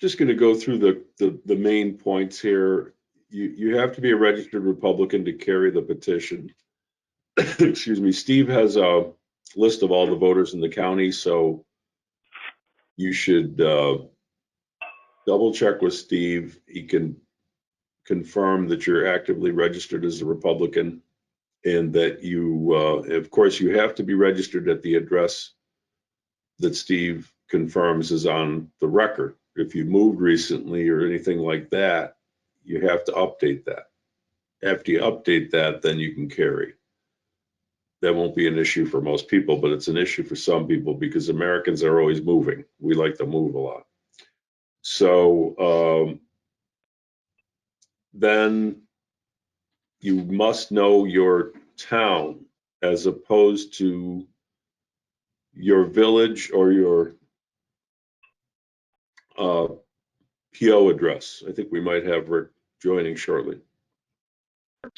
just going to go through the main points here. You have to be a registered Republican to carry the petition. Excuse me. Steve has a list of all the voters in the county, so you should double check with Steve. He can confirm that you're actively registered as a Republican, and that you, of course, you have to be registered at the address that Steve confirms is on the record. If you moved recently or anything like that, you have to update that. After you update that, then you can carry. That won't be an issue for most people, but it's an issue for some people because Americans are always moving. We like to move a lot. So then you must know your town as opposed to your village or your PO address. I think we might have Rick joining shortly.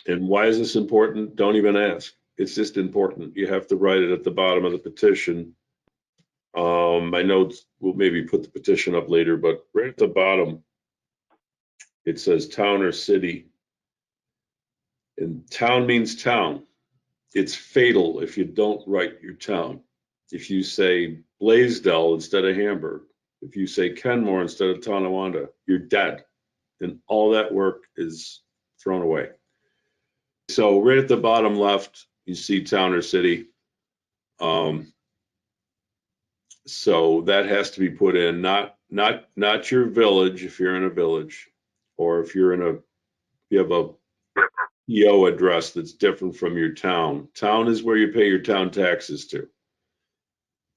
And why is this important? Don't even ask. It's just important. You have to write it at the bottom of the petition. I know we'll maybe put the petition up later, but right at the bottom, it says town or city. And town means town. It's fatal if you don't write your town. If you say Blaisdell instead of Hamburg, if you say Kenmore instead of Tonawanda, you're dead. And all that work is thrown away. So right at the bottom left, you see town or city. So that has to be put in, not your village if you're in a village, or if you have a PO address that's different from your town. Town is where you pay your town taxes to.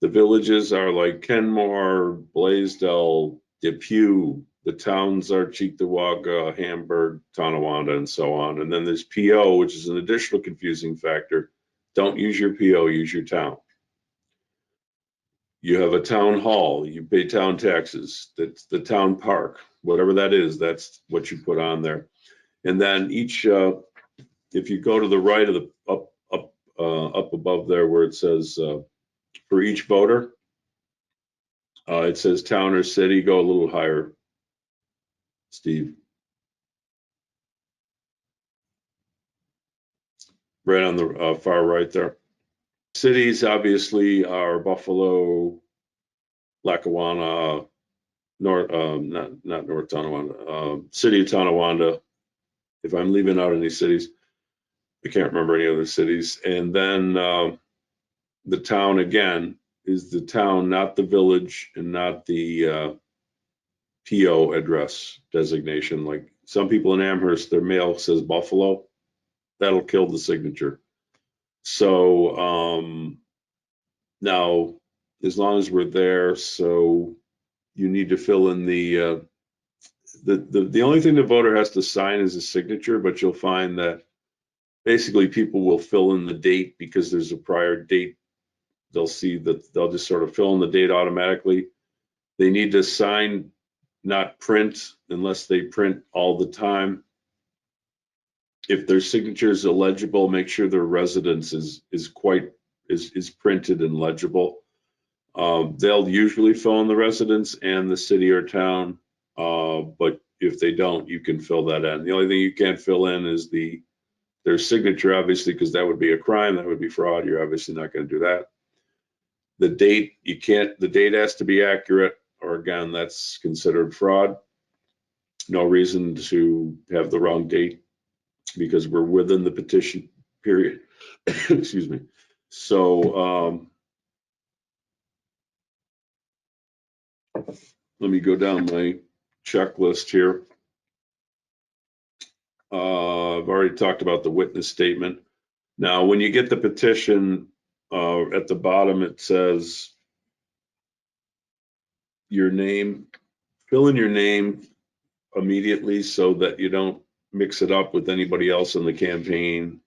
The villages are like Kenmore, Blaisdell, Depew. The towns are Cheektowaga, Hamburg, Tonawanda, and so on. And then there's PO, which is an additional confusing factor. Don't use your PO, use your town. You have a town hall, you pay town taxes. That's the town park, whatever that is, that's what you put on there. And then each, if you go to the right of the up above there where it says for each voter, it says town or city. Go a little higher, Steve. Right on the far right there. Cities obviously are Buffalo, Lackawanna, not North Tonawanda, City of Tonawanda. If I'm leaving out any cities, I can't remember any other cities. And then the town again is the town, not the village, and not the PO address designation. Like some people in Amherst, their mail says Buffalo. That'll kill the signature. So now, as long as we're there, so you need to fill in the only thing the voter has to sign is a signature, but you'll find that basically people will fill in the date because there's a prior date. They'll see that they'll just sort of fill in the date automatically. They need to sign, not print, unless they print all the time. If their signature is illegible, make sure their residence is printed and legible. They'll usually fill in the residence and the city or town, but if they don't, you can fill that in. The only thing you can't fill in is their signature, obviously, because that would be a crime. That would be fraud. You're obviously not going to do that. The date, you can't. The date has to be accurate, or again, that's considered fraud. No reason to have the wrong date because we're within the petition period. Excuse me. So let me go down my checklist here. I've already talked about the witness statement. Now, when you get the petition, at the bottom it says your name. Fill in your name immediately so that you don't mix it up with anybody else in the campaign.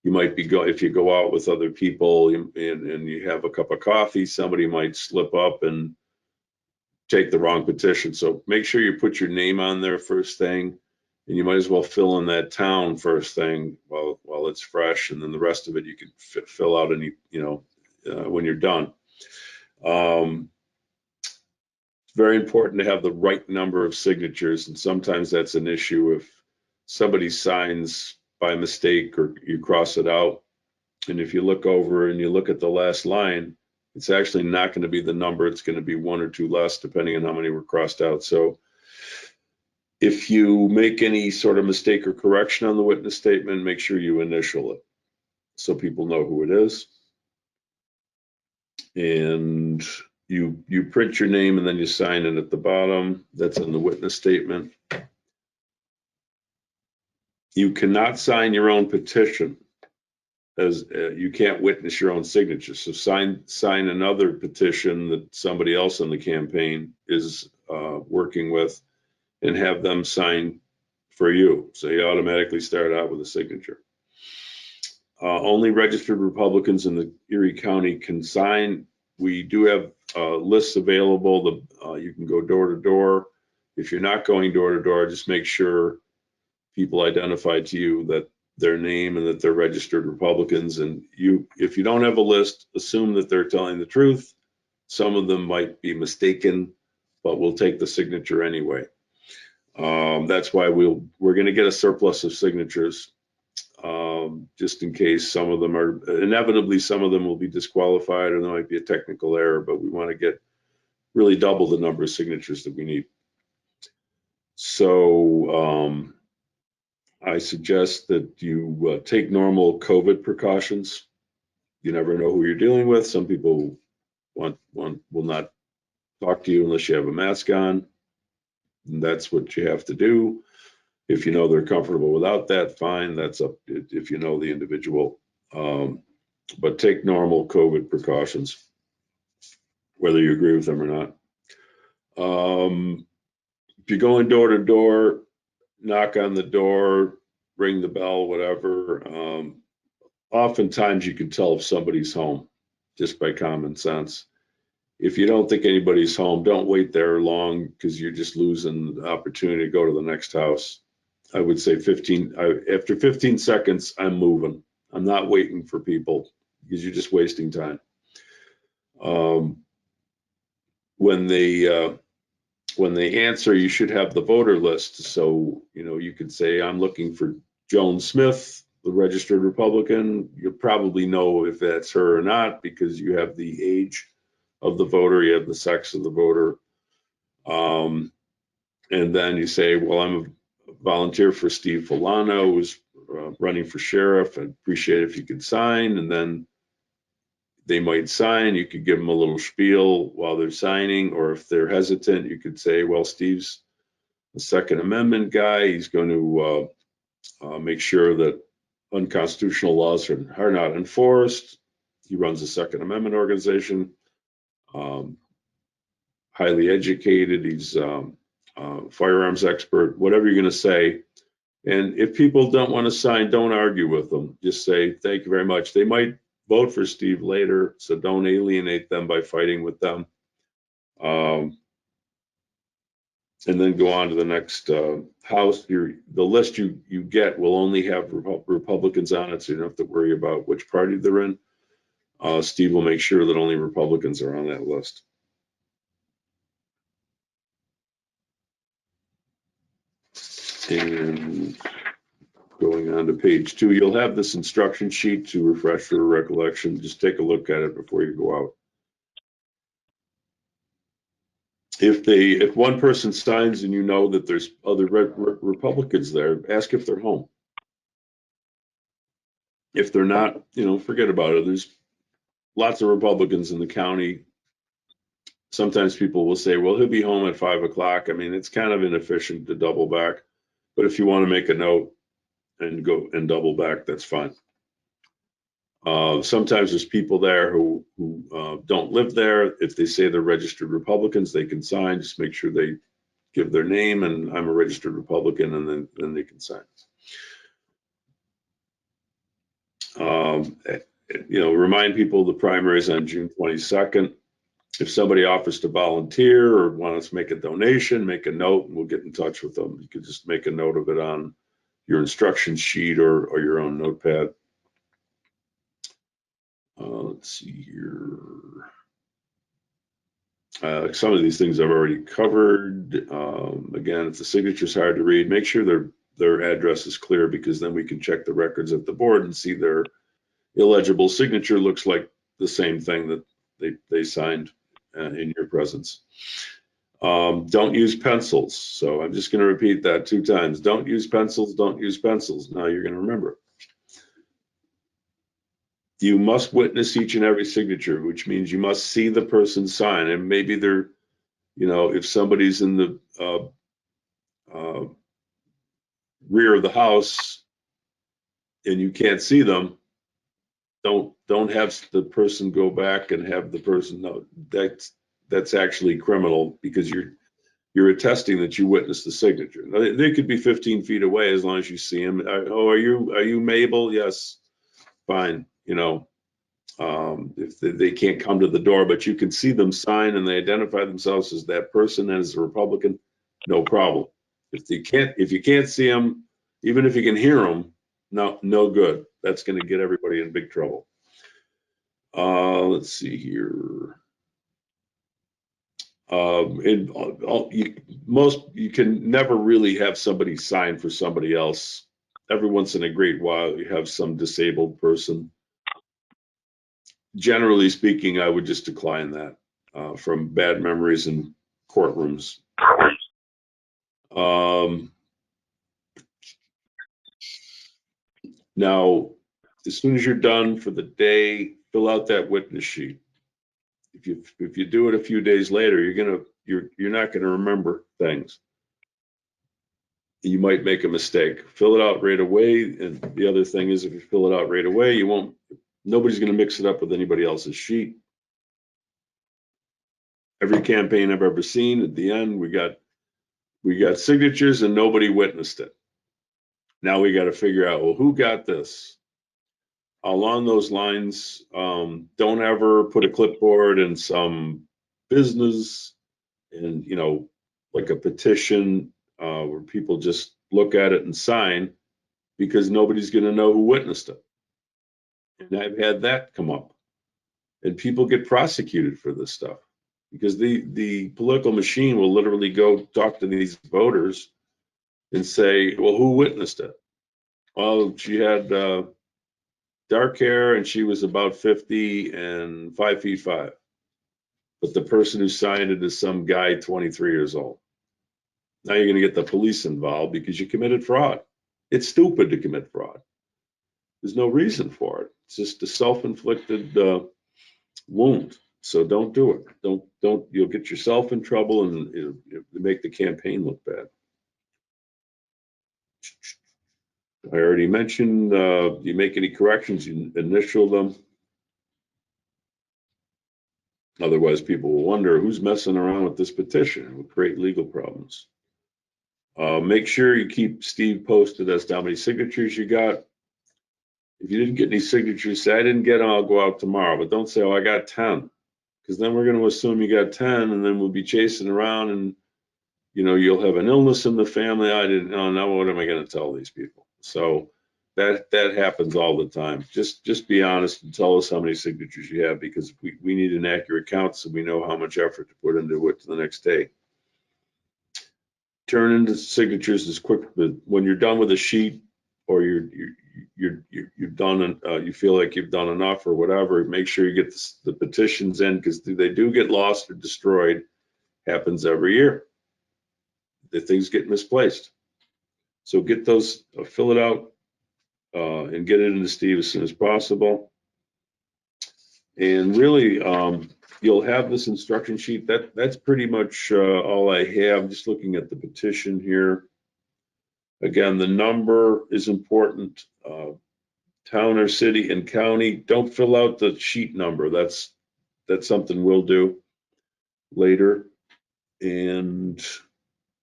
You might be if you go out with other people and you have a cup of coffee, somebody might slip up and take the wrong petition. So make sure you put your name on there first thing, and you might as well fill in that town first thing while it's fresh, and then the rest of it you can fill out any when you're done. very important to have the right number of signatures, and sometimes that's an issue if somebody signs by mistake or you cross it out. And if you look over and you look at the last line, it's actually not going to be the number. It's going to be one or two less, depending on how many were crossed out. So if you make any sort of mistake or correction on the witness statement, make sure you initial it so people know who it is. And you print your name and then you sign it at the bottom. That's in the witness statement. You cannot sign your own petition, as you can't witness your own signature. So sign another petition that somebody else in the campaign is working with, and have them sign for you. So you automatically start out with a signature. Only registered Republicans in the Erie County can sign. We do have lists available. You can go door to door. If you're not going door to door, just make sure people identify to you that their name and that they're registered Republicans. And if you don't have a list, assume that they're telling the truth. Some of them might be mistaken, but we'll take the signature anyway. That's why we're going to get a surplus of signatures, just in case some of them are, inevitably some of them will be disqualified, or there might be a technical error, but we want to get really double the number of signatures that we need. So I suggest that you take normal COVID precautions. You never know who you're dealing with. Some people will not talk to you unless you have a mask on. And that's what you have to do. If you know they're comfortable without that, fine. That's up if you know the individual. But take normal COVID precautions, whether you agree with them or not. If you're going door to door, knock on the door, ring the bell, whatever. Oftentimes you can tell if somebody's home just by common sense. If you don't think anybody's home, don't wait there long, because you're just losing the opportunity to go to the next house. I would say after 15 seconds, I'm moving. I'm not waiting for people, because you're just wasting time. When they answer, you should have the voter list. So, you could say, I'm looking for Joan Smith, the registered Republican. You'll probably know if that's her or not, because you have the age of the voter, you have the sex of the voter. And then you say, well, I'm a volunteer for Steve Felano, who's running for sheriff. I'd appreciate it if you could sign. And then they might sign. You could give them a little spiel while they're signing, or if they're hesitant, you could say, well, Steve's the Second Amendment guy. He's going to make sure that unconstitutional laws are not enforced. He runs a Second Amendment organization, highly educated. He's firearms expert, whatever you're going to say. And if people don't want to sign, don't argue with them. Just say, thank you very much. They might vote for Steve later, so don't alienate them by fighting with them. And then go on to the next house. The list you get will only have Republicans on it, so you don't have to worry about which party they're in. Steve will make sure that only Republicans are on that list. And going on to page 2, you'll have this instruction sheet to refresh your recollection. Just take a look at it before you go out. If one person signs and you know that there's other Republicans there, ask if they're home. If they're not, forget about it. There's lots of Republicans in the county. Sometimes people will say, well, he'll be home at 5 o'clock. I mean, it's kind of inefficient to double back. But if you want to make a note and go and double back, that's fine. Sometimes there's people there who don't live there. If they say they're registered Republicans, they can sign. Just make sure they give their name and I'm a registered Republican, and then they can sign. Remind people the primary is on June 22nd. If somebody offers to volunteer or wants to make a donation, make a note and we'll get in touch with them. You could just make a note of it on your instruction sheet or your own notepad. Let's see here. Some of these things I've already covered. Again, if the signature's hard to read, make sure their address is clear, because then we can check the records at the board and see their illegible signature looks like the same thing that they signed in your presence. Don't use pencils. So I'm just going to repeat that 2 times. Don't use pencils. Don't use pencils. Now you're going to remember. You must witness each and every signature, which means you must see the person sign. And maybe they're, if somebody's in the rear of the house and you can't see them, don't have the person go back and have the person know. That's actually criminal, because you're attesting that you witnessed the signature. Now, they could be 15 feet away as long as you see them. Oh, are you Mabel? Yes, fine. If they can't come to the door, but you can see them sign and they identify themselves as that person and as a Republican, no problem. If you can't see them, even if you can hear them, no good. That's going to get everybody in big trouble. Let's see here. You can never really have somebody sign for somebody else. Every once in a great while, you have some disabled person. Generally speaking, I would just decline that from bad memories in courtrooms. Now, as soon as you're done for the day, fill out that witness sheet. If you do it a few days later, you're not gonna remember things. You might make a mistake. Fill it out right away. And the other thing is, if you fill it out right away, nobody's gonna mix it up with anybody else's sheet. Every campaign I've ever seen, at the end, we got signatures and nobody witnessed it. Now we got to figure out, well, who got this? Along those lines, don't ever put a clipboard in some business and, like a petition where people just look at it and sign, because nobody's going to know who witnessed it. And I've had that come up. And people get prosecuted for this stuff, because the political machine will literally go talk to these voters and say, well, who witnessed it? Well, she had dark hair and she was about 50 and 5'5". But the person who signed it is some guy 23 years old. Now you're going to get the police involved because you committed fraud. It's stupid to commit fraud. There's no reason for it. It's just a self-inflicted wound. So don't do it. Don't. You'll get yourself in trouble and it'll make the campaign look bad. I already mentioned, you make any corrections, you initial them. Otherwise, people will wonder who's messing around with this petition. It will create legal problems. Make sure you keep Steve posted as to how many signatures you got. If you didn't get any signatures, say, I didn't get them, I'll go out tomorrow. But don't say, oh, I got 10. Because then we're going to assume you got 10, and then we'll be chasing around, and you'll have an illness in the family. I didn't know. Now what am I going to tell these people? So that happens all the time. Just be honest and tell us how many signatures you have, because we need an accurate count so we know how much effort to put into it the next day. Turn into signatures as quick, but when you're done with a sheet, or you've done, you feel like you've done enough or whatever, make sure you get the petitions in, because they do get lost or destroyed. Happens every year. The things get misplaced. So get those, fill it out, and get it into Steve as soon as possible. And really, you'll have this instruction sheet. That's pretty much all I have. Just looking at the petition here. Again, the number is important. Town or city and county. Don't fill out the sheet number. That's something we'll do later. And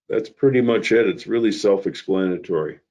that's pretty much it. It's really self-explanatory.